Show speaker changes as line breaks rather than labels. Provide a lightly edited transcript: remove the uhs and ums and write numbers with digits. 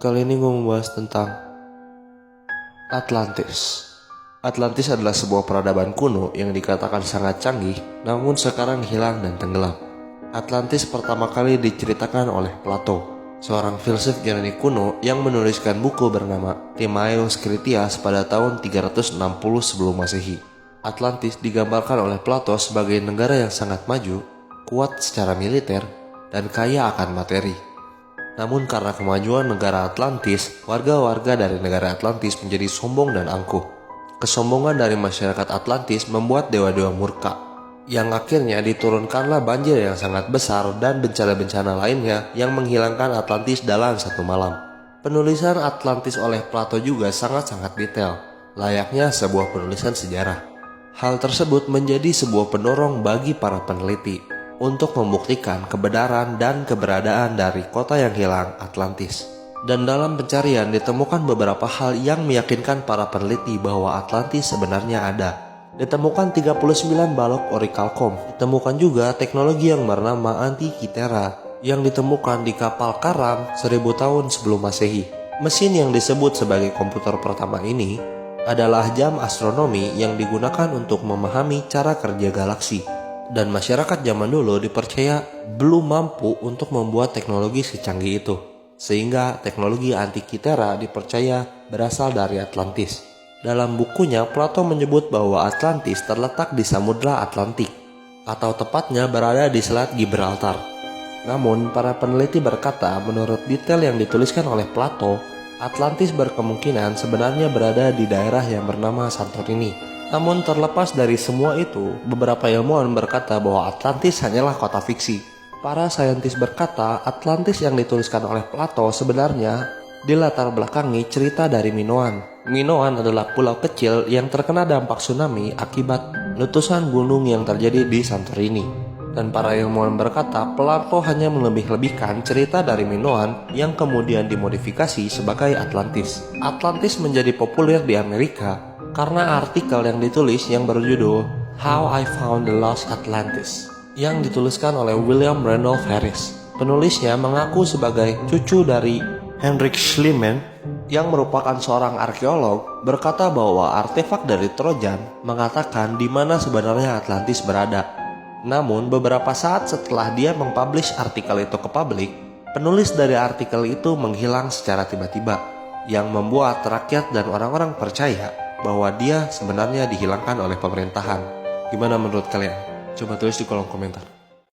Kali ini gue membahas tentang Atlantis. Atlantis adalah sebuah peradaban kuno yang dikatakan sangat canggih, namun sekarang hilang dan tenggelam. Atlantis pertama kali diceritakan oleh Plato, seorang filsuf Yunani kuno yang menuliskan buku bernama Timaeus Critias pada tahun 360 sebelum Masehi. Atlantis digambarkan oleh Plato sebagai negara yang sangat maju, kuat secara militer, dan kaya akan materi. Namun karena kemajuan negara Atlantis, warga-warga dari negara Atlantis menjadi sombong dan angkuh. Kesombongan dari masyarakat Atlantis membuat dewa-dewa murka, yang akhirnya diturunkanlah banjir yang sangat besar dan bencana-bencana lainnya yang menghilangkan Atlantis dalam satu malam. Penulisan Atlantis oleh Plato juga sangat-sangat detail, layaknya sebuah penulisan sejarah. Hal tersebut menjadi sebuah pendorong bagi para peneliti untuk membuktikan kebenaran dan keberadaan dari kota yang hilang, Atlantis. Dan dalam pencarian ditemukan beberapa hal yang meyakinkan para peneliti bahwa Atlantis sebenarnya ada. Ditemukan 39 balok orichalcum. Ditemukan juga teknologi yang bernama Antikythera yang ditemukan di kapal karam 1000 tahun sebelum Masehi. Mesin yang disebut sebagai komputer pertama ini adalah jam astronomi yang digunakan untuk memahami cara kerja galaksi. Dan masyarakat zaman dulu dipercaya belum mampu untuk membuat teknologi secanggih itu, sehingga teknologi Antikythera dipercaya berasal dari Atlantis. Dalam bukunya, Plato menyebut bahwa Atlantis terletak di Samudra Atlantik, atau tepatnya berada di Selat Gibraltar. Namun, para peneliti berkata menurut detail yang dituliskan oleh Plato, Atlantis berkemungkinan sebenarnya berada di daerah yang bernama Santorini. Namun terlepas dari semua itu, beberapa ilmuwan berkata bahwa Atlantis hanyalah kota fiksi. Para saintis berkata Atlantis yang dituliskan oleh Plato sebenarnya dilatar belakangi cerita dari Minoan. Minoan adalah pulau kecil yang terkena dampak tsunami akibat letusan gunung yang terjadi di Santorini. Dan para ilmuwan berkata Plato hanya melebih-lebihkan cerita dari Minoan yang kemudian dimodifikasi sebagai Atlantis. Atlantis menjadi populer di Amerika karena artikel yang ditulis yang berjudul How I Found the Lost Atlantis yang dituliskan oleh William Randolph Harris. Penulisnya mengaku sebagai cucu dari Heinrich Schliemann yang merupakan seorang arkeolog, berkata bahwa artefak dari Trojan mengatakan di mana sebenarnya Atlantis berada. Namun beberapa saat setelah dia mempublish artikel itu ke publik, penulis dari artikel itu menghilang secara tiba-tiba, yang membuat rakyat dan orang-orang percaya bahwa dia sebenarnya dihilangkan oleh pemerintahan. Gimana menurut kalian? Coba tulis di kolom komentar.